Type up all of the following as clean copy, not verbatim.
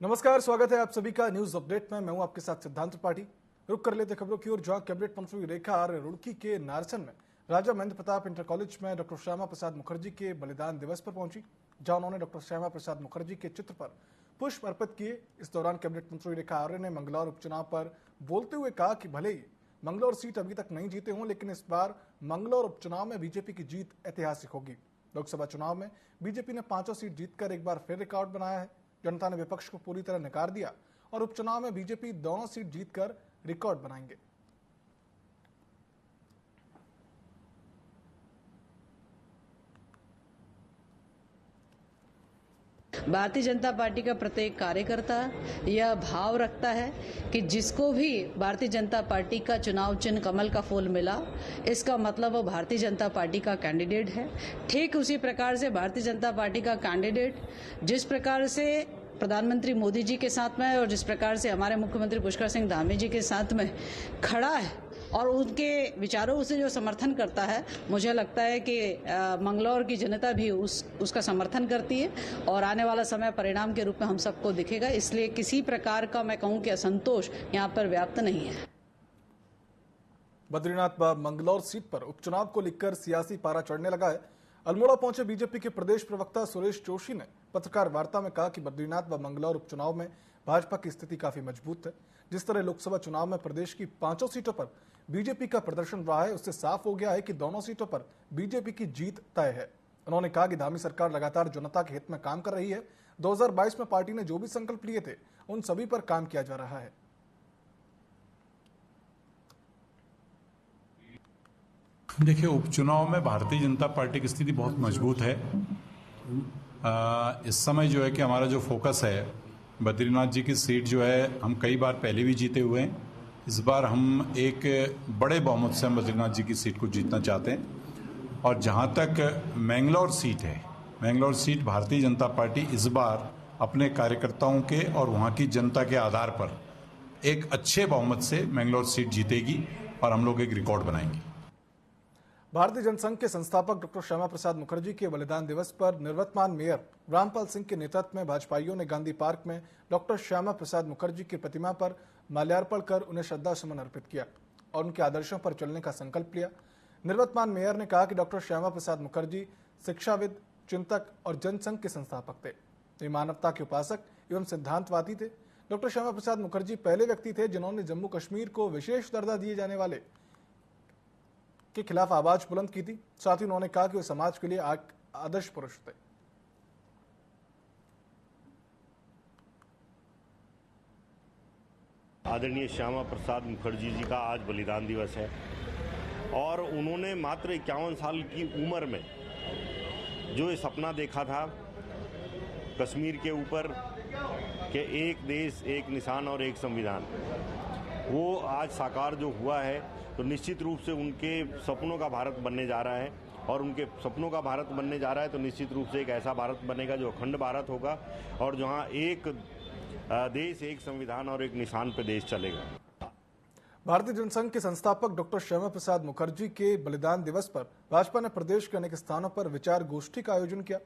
नमस्कार, स्वागत है आप सभी का न्यूज अपडेट में। मैं हूं आपके साथ सिद्धांत त्रिपाठी। रुक कर लेते खबरों की ओर। जहां कैबिनेट मंत्री रेखा आर्य रुड़की के नारसन में राजा महेंद्र प्रताप इंटर कॉलेज में डॉक्टर श्यामा प्रसाद मुखर्जी के बलिदान दिवस पर पहुंची, जहां उन्होंने डॉक्टर श्यामा प्रसाद मुखर्जी के चित्र पर पुष्प अर्पित किए। इस दौरान कैबिनेट मंत्री रेखा आर्य ने मंगलौर उपचुनाव पर बोलते हुए कहा कि भले ही मंगलौर सीट अभी तक नहीं जीते हों, लेकिन इस बार मंगलौर उपचुनाव में बीजेपी की जीत ऐतिहासिक होगी। लोकसभा चुनाव में बीजेपी ने 5 सीट जीतकर एक बार फिर रिकॉर्ड बनाया है। जनता ने विपक्ष को पूरी तरह नकार दिया और उपचुनाव में बीजेपी दोनों सीट जीतकर रिकॉर्ड बनाएंगे। भारतीय जनता पार्टी का प्रत्येक कार्यकर्ता यह भाव रखता है कि जिसको भी भारतीय जनता पार्टी का चुनाव चिन्ह कमल का फूल मिला, इसका मतलब वो भारतीय जनता पार्टी का कैंडिडेट है। ठीक उसी प्रकार से भारतीय जनता पार्टी का कैंडिडेट जिस प्रकार से प्रधानमंत्री मोदी जी के साथ में और जिस प्रकार से हमारे मुख्यमंत्री पुष्कर सिंह धामी जी के साथ में खड़ा है और उनके विचारों से जो समर्थन करता है, मुझे लगता है कि मंगलौर की जनता भी उसका समर्थन करती है और आने वाला समय परिणाम के रूप में हम सबको दिखेगा। इसलिए किसी प्रकार का मैं कहूं कि असंतोष यहाँ पर व्याप्त नहीं है। बद्रीनाथ मंगलौर सीट पर उपचुनाव को लेकर सियासी पारा चढ़ने लगा है। अल्मोड़ा पहुंचे बीजेपी के प्रदेश प्रवक्ता सुरेश जोशी ने पत्रकार वार्ता में कहा कि बद्रीनाथ व मंगलौर उपचुनाव में भाजपा की स्थिति काफी मजबूत है। जिस तरह लोकसभा चुनाव में प्रदेश की 5 सीटों पर बीजेपी का प्रदर्शन रहा है, उससे साफ हो गया है कि दोनों सीटों पर बीजेपी की जीत तय है। उन्होंने कहा कि धामी सरकार लगातार जनता के हित में काम कर रही है। 2022 में पार्टी ने जो भी संकल्प लिए थे, उन सभी पर काम किया जा रहा है। देखिए, उपचुनाव में भारतीय जनता पार्टी की स्थिति बहुत मजबूत है। इस समय जो है कि हमारा जो फोकस है, बद्रीनाथ जी की सीट जो है हम कई बार पहले भी जीते हुए हैं। इस बार हम एक बड़े बहुमत से हम बद्रीनाथ जी की सीट को जीतना चाहते हैं। और जहां तक मैंगलोर सीट है, मैंगलोर सीट भारतीय जनता पार्टी इस बार अपने कार्यकर्ताओं के और वहां की जनता के आधार पर एक अच्छे बहुमत से मैंगलोर सीट जीतेगी और हम लोग एक रिकॉर्ड बनाएंगे। भारतीय जनसंघ के संस्थापक डॉक्टर श्यामा प्रसाद मुखर्जी के बलिदान दिवस पर निवर्तमान मेयर रामपाल सिंह के नेतृत्व में भाजपाइयों ने गांधी पार्क में डॉक्टर श्यामा प्रसाद मुखर्जी की प्रतिमा पर माल्यार्पण कर उन्हें श्रद्धा सुमन अर्पित किया और उनके आदर्शों पर चलने का संकल्प लिया। निवर्तमान मेयर ने कहा कि डॉक्टर श्यामा प्रसाद मुखर्जी शिक्षाविद, चिंतक और जनसंघ के संस्थापक थे। वे मानवता के उपासक एवं सिद्धांतवादी थे। डॉक्टर श्यामा प्रसाद मुखर्जी पहले व्यक्ति थे जिन्होंने जम्मू कश्मीर को विशेष दर्जा दिए जाने वाले के खिलाफ आवाज बुलंद की थी। साथ ही उन्होंने कहा कि वे समाज के लिए आदर्श पुरुष थे। आदरणीय श्यामा प्रसाद मुखर्जी जी का आज बलिदान दिवस है और उन्होंने मात्र 51 साल की उम्र में जो ये सपना देखा था कश्मीर के ऊपर कि एक देश, एक निशान और एक संविधान, वो आज साकार जो हुआ है, तो निश्चित रूप से उनके सपनों का भारत बनने जा रहा है। और उनके सपनों का भारत बनने जा रहा है तो निश्चित रूप से एक ऐसा भारत बनेगा जो अखंड भारत होगा और जहां एक देश, एक संविधान और एक निशान पे देश चलेगा। भारतीय जनसंघ के संस्थापक डॉक्टर श्यामा प्रसाद मुखर्जी के बलिदान दिवस पर भाजपा ने प्रदेश के अनेक स्थानों पर विचार गोष्ठी का आयोजन किया।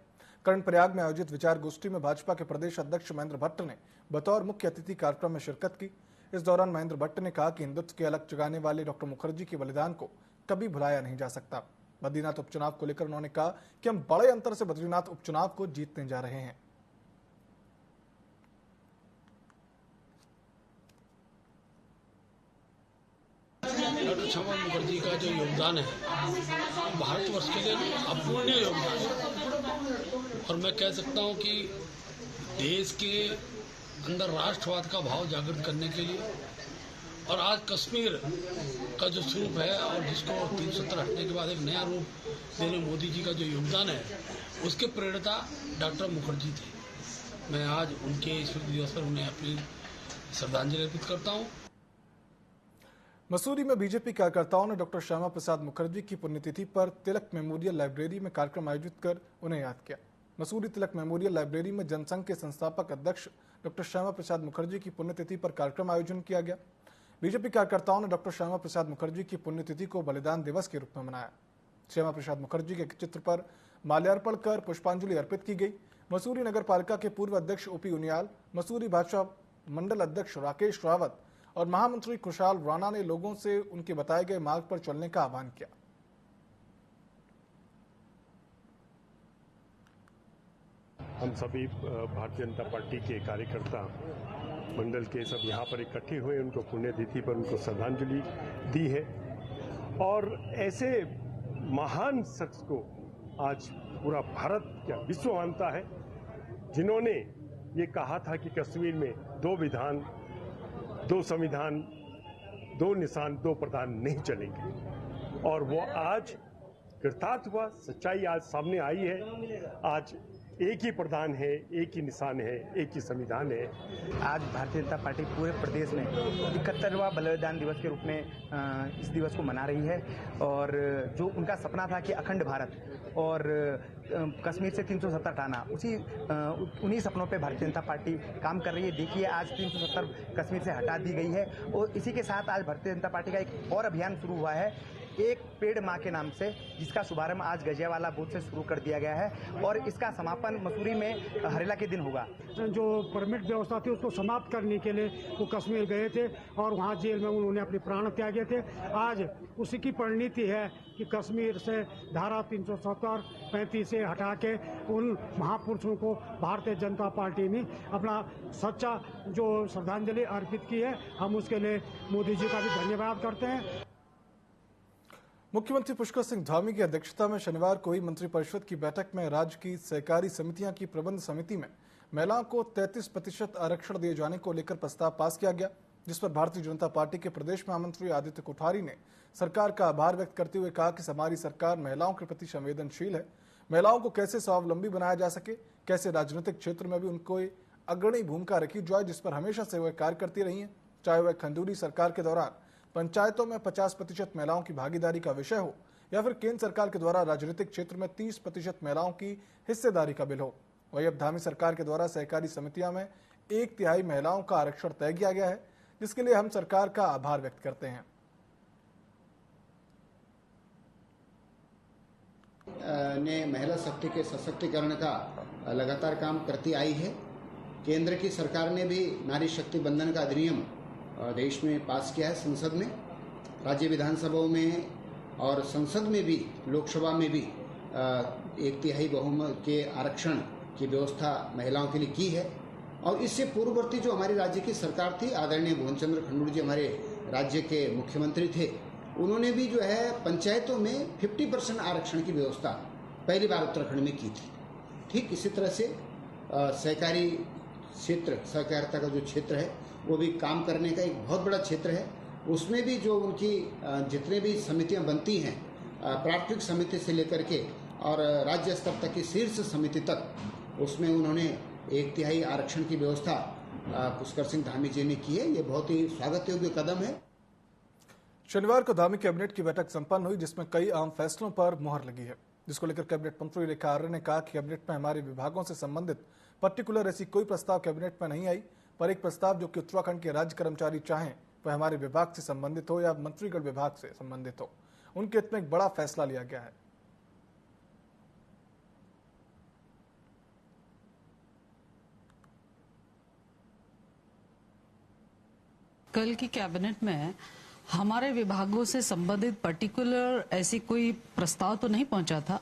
कर्णप्रयाग में आयोजित विचार गोष्ठी में भाजपा के प्रदेश अध्यक्ष महेंद्र भट्ट ने बतौर मुख्य अतिथि कार्यक्रम में शिरकत की। इस दौरान महेंद्र भट्ट ने कहा कि हिंदुत्व के अलग जगाने वाले डॉक्टर मुखर्जी के बलिदान को कभी भुलाया नहीं जा सकता। बद्रीनाथ उपचुनाव को लेकर उन्होंने कहा कि हम बड़े अंतर से बद्रीनाथ उपचुनाव को जीतने जा रहे हैं। डॉक्टर श्यामा मुखर्जी का जो योगदान है भारतवर्ष के लिए अपूर्णीय योगदान है और मैं कह सकता हूं कि देश के अंदर राष्ट्रवाद का भाव जागृत करने के लिए और आज कश्मीर का जो स्वरूप है और जिसको 370 हटने के बाद एक नया रूप देने मोदी जी का जो योगदान है, उसके प्रेरणा डॉक्टर मुखर्जी थे। मैं आज उनके स्मृति दिवस पर उन्हें अपनी श्रद्धांजलि अर्पित करता हूं। मसूरी में बीजेपी कार्यकर्ताओं ने डॉक्टर श्यामा प्रसाद मुखर्जी की पुण्यतिथि पर तिलक मेमोरियल लाइब्रेरी में कार्यक्रम आयोजित कर उन्हें याद किया। मसूरी तिलक मेमोरियल लाइब्रेरी में जनसंघ के संस्थापक अध्यक्ष डॉक्टर श्यामा प्रसाद मुखर्जी की पुण्यतिथि पर कार्यक्रम आयोजन किया गया। बीजेपी कार्यकर्ताओं ने डॉक्टर श्यामा प्रसाद मुखर्जी की पुण्यतिथि को बलिदान दिवस के रूप में मनाया। श्यामा प्रसाद मुखर्जी के चित्र पर माल्यार्पण कर पुष्पांजलि अर्पित की गई। मसूरी नगर पालिका के पूर्व अध्यक्ष ओपी उनियाल, मसूरी भाजपा मंडल अध्यक्ष राकेश रावत और महामंत्री खुशहाल राणा ने लोगों से उनके बताए गए मार्ग पर चलने का आह्वान किया। हम सभी भारतीय जनता पार्टी के कार्यकर्ता मंडल के सब यहाँ पर इकट्ठे हुए, उनको पुण्यतिथि पर उनको श्रद्धांजलि दी है। और ऐसे महान शख्स को आज पूरा भारत क्या विश्व मानता है, जिन्होंने ये कहा था कि कश्मीर में 2 विधान, 2 संविधान, 2 निशान, 2 प्रधान नहीं चलेंगे। और वो आज कृतार्थ हुआ, सच्चाई आज सामने आई है। आज एक ही प्रधान है, एक ही निशान है, एक ही संविधान है। आज भारतीय जनता पार्टी पूरे प्रदेश में 71वां बलिदान दिवस के रूप में इस दिवस को मना रही है। और जो उनका सपना था कि अखंड भारत और कश्मीर से 370 हटाना, उन्हीं सपनों पे भारतीय जनता पार्टी काम कर रही है। देखिए आज 370 कश्मीर से हटा दी गई है। और इसी के साथ आज भारतीय जनता पार्टी का एक और अभियान शुरू हुआ है, एक पेड़ माँ के नाम से, जिसका शुभारंभ आज गजियावाला बूथ से शुरू कर दिया गया है। और इसका समापन मसूरी में हरेला के दिन होगा। जो परमिट व्यवस्था थी उसको समाप्त करने के लिए वो कश्मीर गए थे और वहाँ जेल में उन्होंने अपने प्राण त्यागे थे। आज उसी की परिणति है कि कश्मीर से धारा 370, 35 से हटा के उन महापुरुषों को भारतीय जनता पार्टी ने अपना सच्चा जो श्रद्धांजलि अर्पित की है। हम उसके लिए मोदी जी का भी धन्यवाद करते हैं। मुख्यमंत्री पुष्कर सिंह धामी की अध्यक्षता में शनिवार को हुई मंत्रिपरिषद की बैठक में राज्य की सहकारी समितियां की प्रबंध समिति में महिलाओं को 33% आरक्षण दिए जाने को लेकर प्रस्ताव पास किया गया, जिस पर भारतीय जनता पार्टी के प्रदेश महामंत्री आदित्य कोठारी ने सरकार का आभार व्यक्त करते हुए कहा कि हमारी सरकार महिलाओं के प्रति संवेदनशील है। महिलाओं को कैसे स्वावलंबी बनाया जा सके, कैसे राजनीतिक क्षेत्र में भी उनको अग्रणी भूमिका रखी जाए, जिस पर हमेशा से वह कार्य करती रही है। चाहे वह खंडूरी सरकार के दौरान पंचायतों में 50% महिलाओं की भागीदारी का विषय हो या फिर केंद्र सरकार के द्वारा राजनीतिक क्षेत्र में 30% महिलाओं की हिस्सेदारी का बिल हो। वही अब धामी सरकार के द्वारा सहकारी समितियां में 1/3 महिलाओं का आरक्षण तय किया गया है, जिसके लिए हम सरकार का आभार व्यक्त करते हैं। ने महिला शक्ति के सशक्तिकरण का लगातार काम करती आई है। केंद्र की सरकार ने भी नारी शक्ति बंधन का अधिनियम देश में पास किया है। संसद में, राज्य विधानसभाओं में और संसद में भी, लोकसभा में भी 1/3 बहुमत के आरक्षण की व्यवस्था महिलाओं के लिए की है। और इससे पूर्ववर्ती जो हमारी राज्य की सरकार थी, आदरणीय भुवन चंद्र खंडूरी जी हमारे राज्य के मुख्यमंत्री थे, उन्होंने भी जो है पंचायतों में 50% आरक्षण की व्यवस्था पहली बार उत्तराखंड में की थी। ठीक इसी तरह से सहकारी क्षेत्र, सहकारिता का जो क्षेत्र है वो भी काम करने का एक बहुत बड़ा क्षेत्र है। उसमें भी जो उनकी जितने भी समितियां बनती हैं, प्राथमिक समिति से लेकर के और राज्य स्तर तक की शीर्ष समिति तक, उसमें उन्होंने 1/3 आरक्षण की व्यवस्था पुष्कर सिंह धामी जी ने की है। ये बहुत ही स्वागत योग्य कदम है। शनिवार को धामी कैबिनेट की बैठक संपन्न हुई, जिसमें कई अहम फैसलों पर मुहर लगी है, जिसको लेकर कैबिनेट मंत्री रेखा आर्य ने कहा कि कैबिनेट में हमारे विभागों से संबंधित पर्टिकुलर ऐसी कोई प्रस्ताव कैबिनेट में नहीं आई, पर एक प्रस्ताव जो कि उत्तराखंड के राज्य कर्मचारी चाहें वह हमारे विभाग से संबंधित हो या मंत्रीगण विभाग से संबंधित हो, उनके हित में एक बड़ा फैसला लिया गया है। कल की कैबिनेट में हमारे विभागों से संबंधित पर्टिकुलर ऐसी कोई प्रस्ताव तो नहीं पहुंचा था,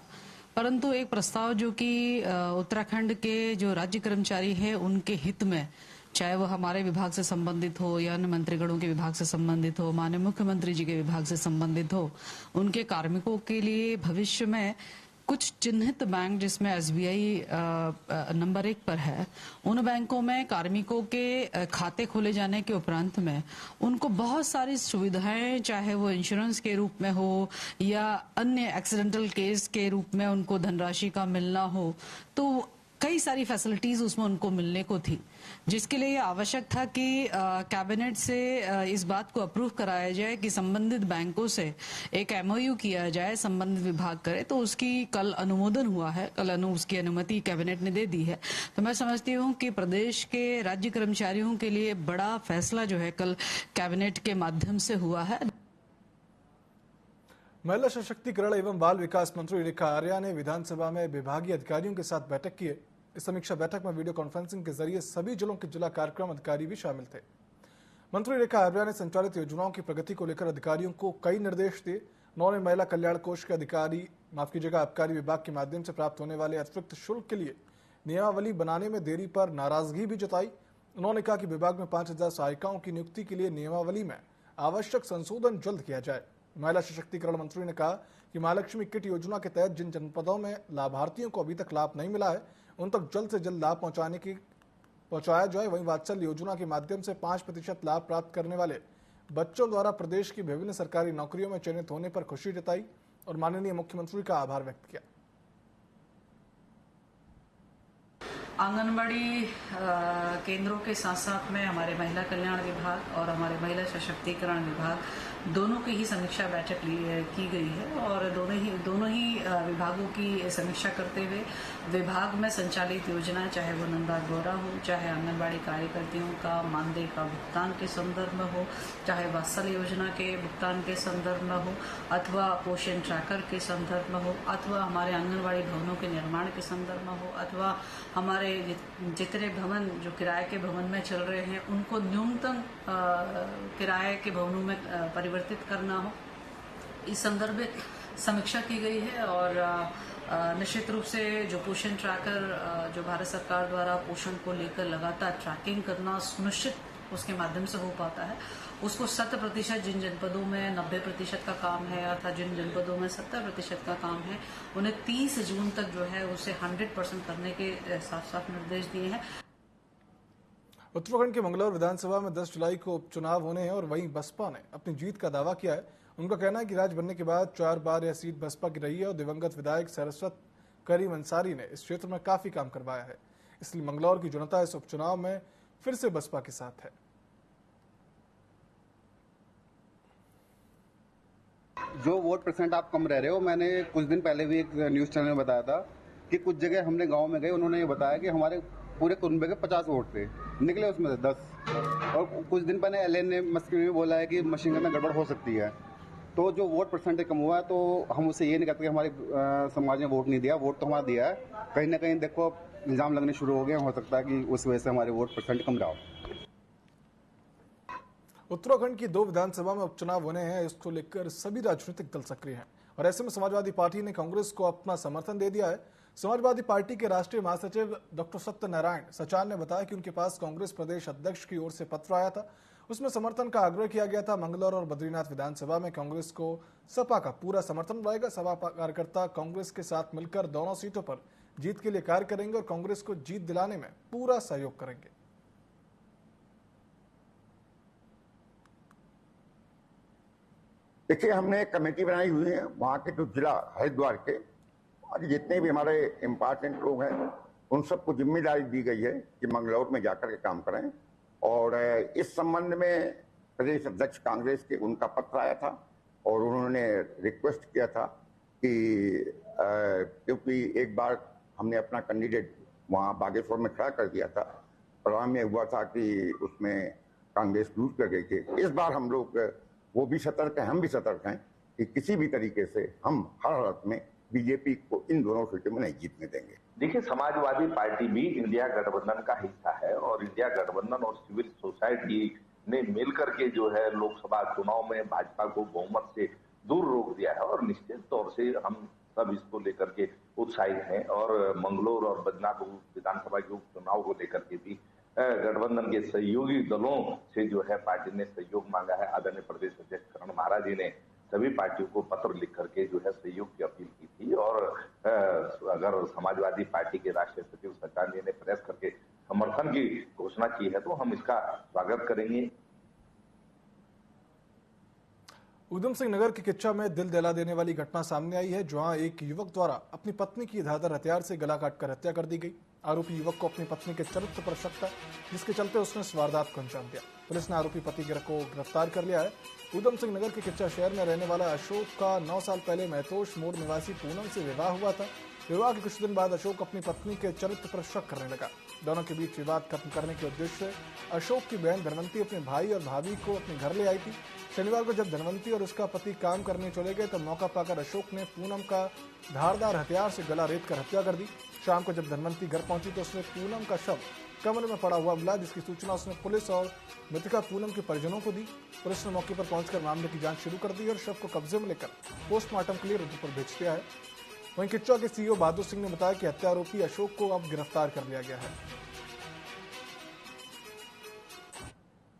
परंतु एक प्रस्ताव जो कि उत्तराखंड के जो राज्य कर्मचारी हैं उनके हित में, चाहे वो हमारे विभाग से संबंधित हो या अन्य मंत्रीगणों के विभाग से संबंधित हो, माननीय मुख्यमंत्री जी के विभाग से संबंधित हो, उनके कार्मिकों के लिए भविष्य में कुछ चिन्हित बैंक जिसमें एसबीआई नंबर 1 पर है, उन बैंकों में कार्मिकों के खाते खोले जाने के उपरांत में उनको बहुत सारी सुविधाएं, चाहे वो इंश्योरेंस के रूप में हो या अन्य एक्सीडेंटल केस के रूप में उनको धनराशि का मिलना हो, तो कई सारी फैसिलिटीज उसमें उनको मिलने को थी, जिसके लिए आवश्यक था कि कैबिनेट से इस बात को अप्रूव कराया जाए कि संबंधित बैंकों से एक एमओयू किया जाए, संबंधित विभाग करे। तो उसकी कल अनुमोदन हुआ है, कल उसकी अनुमति कैबिनेट ने दे दी है। तो मैं समझती हूँ कि प्रदेश के राज्य कर्मचारियों के लिए बड़ा फैसला जो है कल कैबिनेट के माध्यम से हुआ है। महिला सशक्तिकरण एवं बाल विकास मंत्री रेखा आर्या ने विधानसभा में विभागीय अधिकारियों के साथ बैठक की है, इस समीक्षा बैठक में वीडियो कॉन्फ्रेंसिंग के जरिए सभी जिलों के जिला कार्यक्रम अधिकारी भी शामिल थे। मंत्री रेखा आर्या ने संचालित योजनाओं की प्रगति को लेकर अधिकारियों को कई निर्देश दिए। उन्होंने महिला कल्याण कोष के आबकारी विभाग के माध्यम से प्राप्त होने वाले अतिरिक्त शुल्क के लिए नियमावली बनाने में देरी पर नाराजगी भी जताई। उन्होंने कहा कि विभाग में 5000 सहायिकाओं की नियुक्ति के लिए नियमावली में आवश्यक संशोधन जल्द किया जाए। महिला सशक्तिकरण मंत्री ने कहा कि महालक्ष्मी किट योजना के तहत जिन जनपदों में लाभार्थियों को अभी तक लाभ नहीं मिला है उन तक जल्द से जल्द लाभ पहुंचाया जाए। वहीं वात्सल्य योजना के माध्यम से 5% लाभ प्राप्त करने वाले बच्चों द्वारा प्रदेश की विभिन्न सरकारी नौकरियों में चयनित होने पर खुशी जताई और माननीय मुख्यमंत्री का आभार व्यक्त किया। आंगनबाड़ी केंद्रों के साथ साथ में हमारे महिला कल्याण विभाग और हमारे महिला सशक्तिकरण विभाग दोनों की ही समीक्षा बैठक की गई है और दोनों ही विभागों की समीक्षा करते हुए विभाग में संचालित योजना चाहे वो नंदा गौरा हो, चाहे आंगनबाड़ी कार्यकर्तियों का मानदेय का भुगतान के संदर्भ में हो, चाहे वात्सल्य योजना के भुगतान के संदर्भ में हो, अथवा पोषण ट्रैकर के संदर्भ में हो, अथवा हमारे आंगनबाड़ी भवनों के निर्माण के संदर्भ में हो, अथवा हमारे जितने भवन जो किराए के भवन में चल रहे हैं उनको न्यूनतम किराए के भवनों में परिवर्तित करना हो, इस संदर्भ में समीक्षा की गई है। और निश्चित रूप से जो पोषण ट्रैकर जो भारत सरकार द्वारा पोषण को लेकर लगातार ट्रैकिंग करना सुनिश्चित उसके माध्यम से हो पाता है, उसको 100% जिन जनपदों में 90% का काम है अर्थात जिन जनपदों में 70% का काम है उन्हें 30 जून तक जो है उसे 100% करने के साफ निर्देश दिए हैं। उत्तराखंड के मंगलौर विधानसभा में 10 जुलाई को उपचुनाव होने हैं और वहीं बसपा ने अपनी जीत का दावा किया है। उनका कहना है कि राज्य बनने के बाद 4 बार यह सीट बसपा की रही है और दिवंगत विधायक सरस्वत करीम अंसारी ने इस क्षेत्र में काफी काम करवाया है, इसलिए मंगलौर की जनता इस उपचुनाव में फिर से बसपा के साथ है। जो वोट परसेंट आप कम रह रहे हो, मैंने कुछ दिन पहले भी एक न्यूज चैनल में बताया था कि कुछ जगह हमने गांव में गए, उन्होंने ये बताया कि हमारे पूरे कुनबे के 50 वोट थे, निकले उसमें से 10। और कुछ दिन पहले एलएन ने मस्की में बोला है कि मशीन गन में गड़बड़ हो सकती है। तो जो वोट परसेंटेज कम हुआ है तो हम उससे ये नहीं कहते कि हमारे समाज ने वोट नहीं दिया, वोट तो हमारा दिया है। कहीं ना कहीं देखो इल्जाम लगने शुरू हो गए, हो सकता है कि उस वजह से हमारे वोट परसेंट कम रहा हो। उत्तराखंड की 2 विधानसभा में उपचुनाव होने हैं, इसको लेकर सभी राजनीतिक दल सक्रिय हैं और ऐसे में समाजवादी पार्टी ने कांग्रेस को अपना समर्थन दे दिया है। समाजवादी पार्टी के राष्ट्रीय महासचिव डॉक्टर सत्यनारायण सचान ने बताया कि उनके पास कांग्रेस प्रदेश अध्यक्ष की ओर से पत्र आया था, उसमें समर्थन का आग्रह किया गया था। मंगलौर और बद्रीनाथ विधानसभा में कांग्रेस को सपा का पूरा समर्थन रहेगा। सपा कार्यकर्ता कांग्रेस के साथ मिलकर दोनों सीटों पर जीत के लिए कार्य करेंगे और कांग्रेस को जीत दिलाने में पूरा सहयोग करेंगे। देखिए, हमने एक कमेटी बनाई हुई है वहाँ के जो जिला हरिद्वार के और जितने भी हमारे इम्पोर्टेंट लोग हैं उन सबको जिम्मेदारी दी गई है कि मंगलौर में जाकर के काम करें। और इस संबंध में प्रदेश अध्यक्ष कांग्रेस के उनका पत्र आया था और उन्होंने रिक्वेस्ट किया था कि क्योंकि एक बार हमने अपना कैंडिडेट वहाँ बागेश्वर में खड़ा कर दिया था, परिणाम में हुआ था कि उसमें कांग्रेस लूज कर गई थी। इस बार हम लोग वो भी सतर्क हैं, हम भी सतर्क हैं कि किसी भी तरीके से हम हर हालत में बीजेपी को इन दोनों सीटों में नहीं जीतने देंगे। देखिए, समाजवादी पार्टी भी इंडिया गठबंधन का हिस्सा है और इंडिया गठबंधन और सिविल सोसाइटी ने मिलकर के जो है लोकसभा चुनाव में भाजपा को बहुमत से दूर रोक दिया है और निश्चित तौर से हम सब इसको लेकर के उत्साहित हैं। और मंगलौर और बद्रीनाथ विधानसभा के उपचुनाव को लेकर के भी गठबंधन के सहयोगी दलों से जो है पार्टी ने सहयोग मांगा है। आदरणीय प्रदेश अध्यक्ष करण महाराज जी ने सभी पार्टियों को पत्र लिख करके जो है सहयोग की अपील की थी और अगर समाजवादी पार्टी के राष्ट्रीय सचिव सचान जी ने प्रेस करके समर्थन की घोषणा की है तो हम इसका स्वागत करेंगे। उधम सिंह नगर के किच्चा में दिल दहला देने वाली घटना सामने आई है, जहां एक युवक द्वारा अपनी पत्नी की धारदार हथियार से गला काटकर हत्या कर दी गई। आरोपी युवक को अपनी पत्नी के चरित्र पर शक था, जिसके चलते उसने इस वारदात को अंजाम दिया। पुलिस ने आरोपी पति को गिरफ्तार कर लिया है। उधम सिंह नगर के किच्चा शहर में रहने वाला अशोक का 9 साल पहले महतोश मोड़ निवासी पूनम से विवाह हुआ था। विवाह के कुछ दिन बाद अशोक अपनी पत्नी के चरित्र पर शक करने लगा। दोनों के बीच विवाद खत्म करने के उद्देश्य से अशोक की बहन धनवंती अपने भाई और भाभी को अपने घर ले आई थी। शनिवार को जब धनवंती और उसका पति काम करने चले गए तो मौका पाकर अशोक ने पूनम का धारदार हथियार से गला रेत कर हत्या कर दी। शाम को जब धनवंती घर पहुंची तो उसने पूनम का शव कमरे में पड़ा हुआ मिला, जिसकी सूचना उसने पुलिस और मृतका पूनम के परिजनों को दी। पुलिस ने मौके पर पहुंचकर मामले की जांच शुरू कर दी और शव को कब्जे में लेकर पोस्टमार्टम के लिए रुद्रपुर भेज दिया है। वहीं किच्चवा के सीईओ बहादुर सिंह ने बताया कि हत्या आरोपी अशोक को अब गिरफ्तार कर लिया गया है।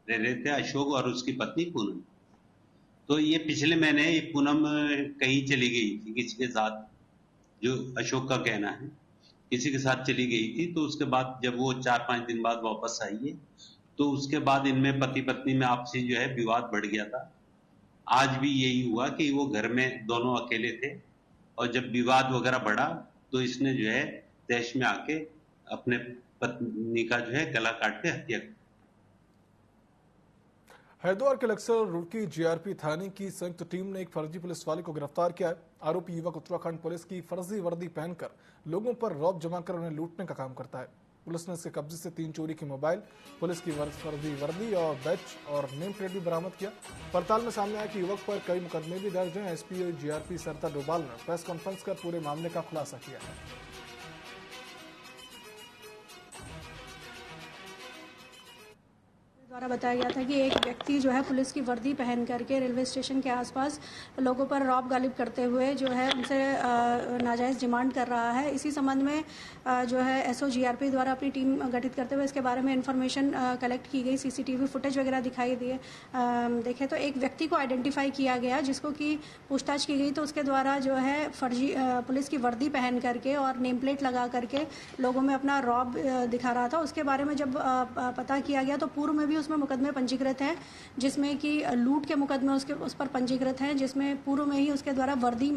रहे थे अशोक और उसकी पत्नी पूनम। तो ये पिछले महीने ये पूनम कहीं चली गई थी किसी के साथ, जो अशोक का कहना है किसी के साथ चली गई थी। तो उसके बाद जब वो 4-5 दिन बाद वापस आई है तो उसके बाद इनमें पति पत्नी में आपसी जो है विवाद बढ़ गया था। आज भी यही हुआ कि वो घर में दोनों अकेले थे और जब विवाद वगैरह बढ़ा तो इसने जो है तैश में आके अपने पत्नी का जो है गला काट के हत्या कर। हरिद्वार के लक्सर रुड़की जीआरपी थाने की संयुक्त टीम ने एक फर्जी पुलिस वाले को गिरफ्तार किया है। आरोपी युवक उत्तराखंड पुलिस की फर्जी वर्दी पहनकर लोगों पर रौब जमा कर उन्हें लूटने का काम करता है। पुलिस ने इसके कब्जे से 3 चोरी के मोबाइल, पुलिस की फर्जी वर्दी और बैच और नेम प्लेट भी बरामद किया। पड़ताल में सामने आया कि युवक पर कई मुकदमे भी दर्ज हैं। एसपी जीआरपी सरिता डोभाल ने प्रेस कॉन्फ्रेंस कर पूरे मामले का खुलासा किया है। द्वारा बताया गया था कि एक व्यक्ति जो है पुलिस की वर्दी पहन करके रेलवे स्टेशन के आसपास लोगों पर रौब गालिब करते हुए जो है उनसे नाजायज़ डिमांड कर रहा है। इसी संबंध में जो है एसओ जीआरपी द्वारा अपनी टीम गठित करते हुए इसके बारे में इंफॉर्मेशन कलेक्ट की गई। सीसीटीवी फुटेज वगैरह दिखाई दिए देखे तो एक व्यक्ति को आइडेंटिफाई किया गया जिसको कि पूछताछ की गई तो उसके द्वारा जो है फर्जी पुलिस की वर्दी पहन करके और नेम प्लेट लगा करके लोगों में अपना रौब दिखा रहा था। उसके बारे में जब पता किया गया तो पूर्व में भी उसमें मुकदमे पंजीकृत हैं, जिसमें कि लूट के मुकदमे उस पर पंजीकृत हैं, जिसमें पूर्व में ही उसके द्वारा वर्दी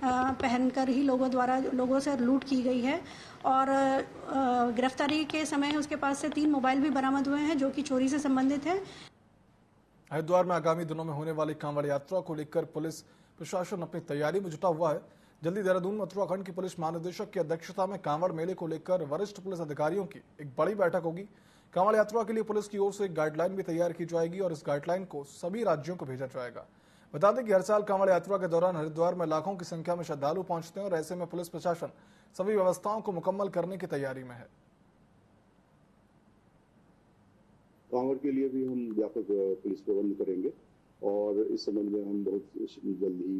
पहनकर ही लोगों से लूट की गई है। और गिरफ्तारी के समय उसके पास से 3 मोबाइल भी बरामद हुए हैं जो कि चोरी से संबंधित है। हरिद्वार में आगामी दिनों में होने वाली कांवड़ यात्रा को लेकर पुलिस प्रशासन अपनी तैयारी में जुटा हुआ है। जल्दी देहरादून में उत्तराखंड की पुलिस महानिदेशक की अध्यक्षता में कांवड़ मेले को लेकर वरिष्ठ पुलिस अधिकारियों की एक बड़ी बैठक होगी। कांवड़ यात्रा के लिए पुलिस की ओर से एक गाइडलाइन भी तैयार की जाएगी और इस गाइडलाइन को सभी राज्यों को भेजा जाएगा। बता दें कि हर साल कांवड़ यात्रा के दौरान हरिद्वार में लाखों की संख्या में श्रद्धालु पहुंचते हैं और ऐसे में पुलिस प्रशासन सभी व्यवस्थाओं को मुकम्मल करने की तैयारी में है। कांवड़ के लिए भी हम व्यापक पुलिस प्रबंध करेंगे और इस संबंध में हम बहुत जल्द ही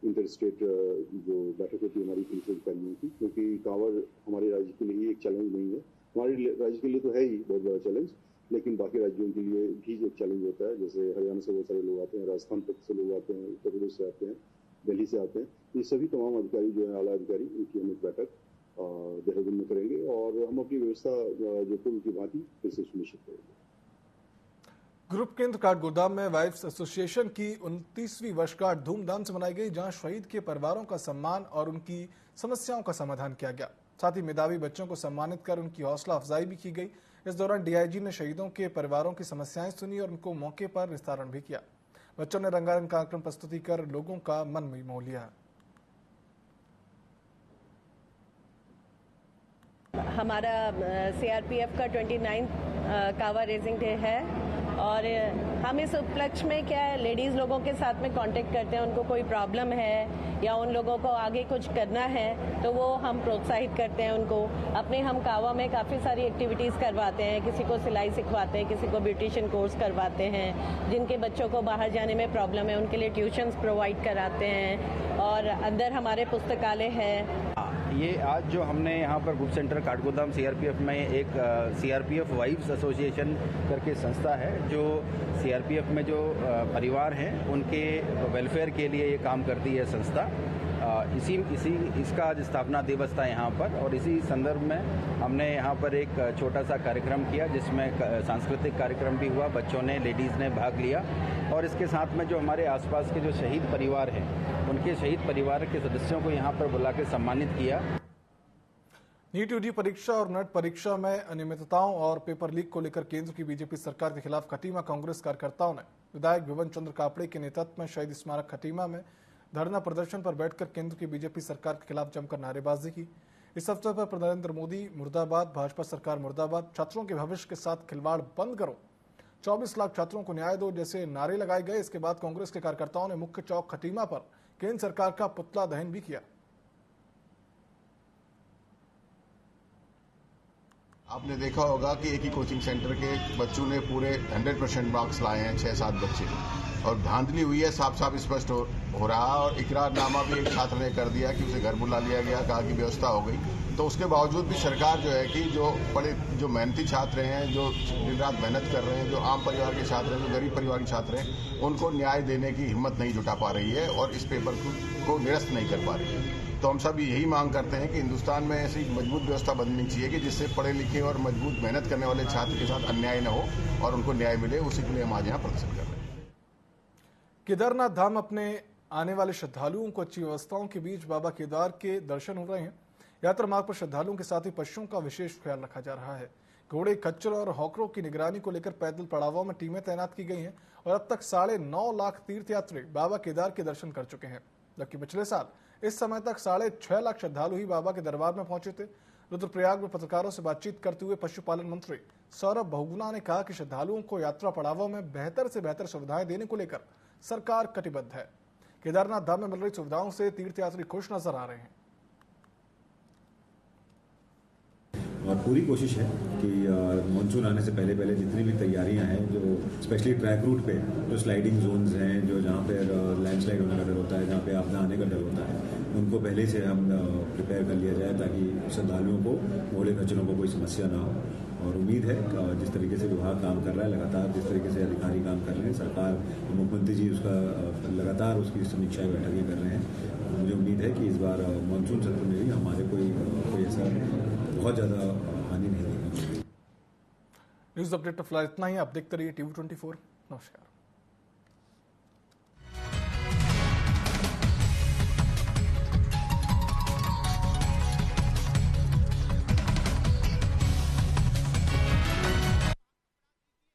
इंटर स्टेट जो बैठक होती है हमारी पुलिस अधिकारियों की, क्योंकि कांवड़ हमारे राज्य के लिए एक चैलेंज नहीं है। हमारे राज्य के लिए तो है ही बहुत बड़ा चैलेंज, लेकिन बाकी राज्यों के लिए भी एक चैलेंज होता है। जैसे हरियाणा से बहुत सारे लोग आते हैं, राजस्थान तक से लोग आते हैं, उत्तर प्रदेश से आते हैं, दिल्ली से आते हैं। ये सभी तमाम अधिकारी जो है आला अधिकारी, उनकी हम एक बैठक देहरादून में करेंगे और हम अपनी व्यवस्था जो पूर्व की भांति फिर से सुनिश्चित करेंगे। ग्रुप केंद्र काठगोदाम में वाइफ्स एसोसिएशन की 29वीं वर्षगांठ धूमधाम से मनाई गई, जहां शहीद के परिवारों का सम्मान और उनकी समस्याओं का समाधान किया गया। साथ ही मेधावी बच्चों को सम्मानित कर उनकी हौसला अफजाई भी की गई। इस दौरान डीआईजी ने शहीदों के परिवारों की समस्याएं सुनी और उनको मौके पर निस्तारण भी किया। बच्चों ने रंगारंग कार्यक्रम प्रस्तुति कर लोगों का मन मोह लिया। हमारा सीआरपीएफ का 29 कांवड़ रेजिंग डे है और हम इस उपलक्ष्य में क्या है लेडीज़ लोगों के साथ में कांटेक्ट करते हैं। उनको कोई प्रॉब्लम है या उन लोगों को आगे कुछ करना है तो वो हम प्रोत्साहित करते हैं उनको। अपने हम कांवड़ में काफ़ी सारी एक्टिविटीज़ करवाते हैं, किसी को सिलाई सिखवाते हैं, किसी को ब्यूटिशियन कोर्स करवाते हैं। जिनके बच्चों को बाहर जाने में प्रॉब्लम है उनके लिए ट्यूशन्स प्रोवाइड कराते हैं और अंदर हमारे पुस्तकालय है। ये आज जो हमने यहाँ पर ग्रुप सेंटर काठगोदाम सीआरपीएफ में एक सीआरपीएफ वाइफ्स एसोसिएशन करके संस्था है जो सीआरपीएफ में जो परिवार हैं उनके वेलफेयर के लिए ये काम करती है संस्था। इसका आज स्थापना दिवस था यहाँ पर और इसी संदर्भ में हमने यहाँ पर एक छोटा सा कार्यक्रम किया जिसमें सांस्कृतिक कार्यक्रम भी हुआ, बच्चों ने लेडीज़ ने भाग लिया और इसके साथ में जो हमारे आसपास के जो शहीद परिवार हैं उनके शहीद परिवार के सदस्यों को यहाँ पर बुला के सम्मानित किया। नीट यूजी परीक्षा और नेट परीक्षा में अनियमितताओं और पेपर लीक को लेकर केंद्र की बीजेपी सरकार के खिलाफ खटीमा कांग्रेस कार्यकर्ताओं ने विधायक विवन चंद्र कापड़े के नेतृत्व में शहीद स्मारक खटीमा में धरना प्रदर्शन पर बैठकर केंद्र की बीजेपी सरकार के खिलाफ जमकर नारेबाजी की। इस अवसर पर नरेंद्र मोदी मुर्दाबाद, भाजपा सरकार मुर्दाबाद, छात्रों के भविष्य के साथ खिलवाड़ बंद करो, 24 लाख छात्रों को न्याय दो जैसे नारे लगाए गए। इसके बाद कांग्रेस के कार्यकर्ताओं ने मुख्य चौक खटीमा पर केंद्र सरकार का पुतला दहन भी किया। आपने देखा होगा कि एक ही कोचिंग सेंटर के बच्चों ने पूरे 100% मार्क्स लाए हैं, 6-7 बच्चे, और धांधली हुई है, साफ साफ स्पष्ट हो रहा। और इकरारनामा भी एक छात्र ने कर दिया कि उसे घर बुला लिया गया, कहा कि व्यवस्था हो गई। तो उसके बावजूद भी सरकार जो है कि जो मेहनती छात्र हैं, जो दिन रात मेहनत कर रहे हैं, जो आम परिवार के छात्र हैं, जो गरीब परिवार के छात्र हैं, उनको न्याय देने की हिम्मत नहीं जुटा पा रही है और इस पेपर को निरस्त नहीं कर पा रही है। तो हम सब यही मांग करते हैं कि हिंदुस्तान में ऐसी मजबूत व्यवस्था बननी चाहिए कि जिससे पढ़े लिखे और मजबूत मेहनत करने वाले छात्र के साथ अन्याय न हो और उनको न्याय मिले। उसी के लिए हम आज यहाँ प्रदर्शन कर रहे हैं। केदारनाथ धाम अपने आने वाले श्रद्धालुओं को अच्छी व्यवस्थाओं के बीच बाबा केदार के दर्शन हो रहे हैं। यात्रा मार्ग पर श्रद्धालुओं के साथ ही पशुओं का विशेष ख्याल रखा जा रहा है। घोड़े, खच्चर और हॉकरों की निगरानी को लेकर पैदल पड़ावों में टीमें तैनात की गई हैं और अब तक 9.5 लाख तीर्थयात्री बाबा केदार के दर्शन कर चुके हैं, जबकि पिछले साल इस समय तक 6.5 लाख श्रद्धालु ही बाबा के दरबार में पहुंचे थे। रुद्रप्रयाग में पत्रकारों से बातचीत करते हुए पशुपालन मंत्री सौरभ बहुगुणा ने कहा कि श्रद्धालुओं को यात्रा पड़ावों में बेहतर से बेहतर सुविधाएं देने को लेकर सरकार कटिबद्ध है। केदारनाथ धाम में मिल रही सुविधाओं से तीर्थयात्री खुश नजर आ रहे हैं और पूरी कोशिश है कि मानसून आने से पहले जितनी भी तैयारियां हैं, जो स्पेशली ट्रैक रूट पे जो स्लाइडिंग जोन्स हैं, जो जहाँ पे लैंडस्लाइड होने का डर होता है, जहाँ पे आपदा आने का डर होता है, उनको पहले से हम प्रिपेयर कर लिया जाए ताकि श्रद्धालुओं को, घोड़े खच्चरों को कोई समस्या ना हो। और उम्मीद है जिस तरीके से विभाग काम कर रहा है, लगातार जिस तरीके से अधिकारी काम कर रहे हैं, सरकार, मुख्यमंत्री जी उसका लगातार उसकी समीक्षा बैठकें कर रहे हैं। मुझे उम्मीद है कि इस बार मानसून सत्र में भी हमारे कोई ऐसा बहुत ज़्यादा हानि नहीं होगी। न्यूज अपडेट फिलहाल इतना ही। आप देखते रहिए TV24। नमस्कार।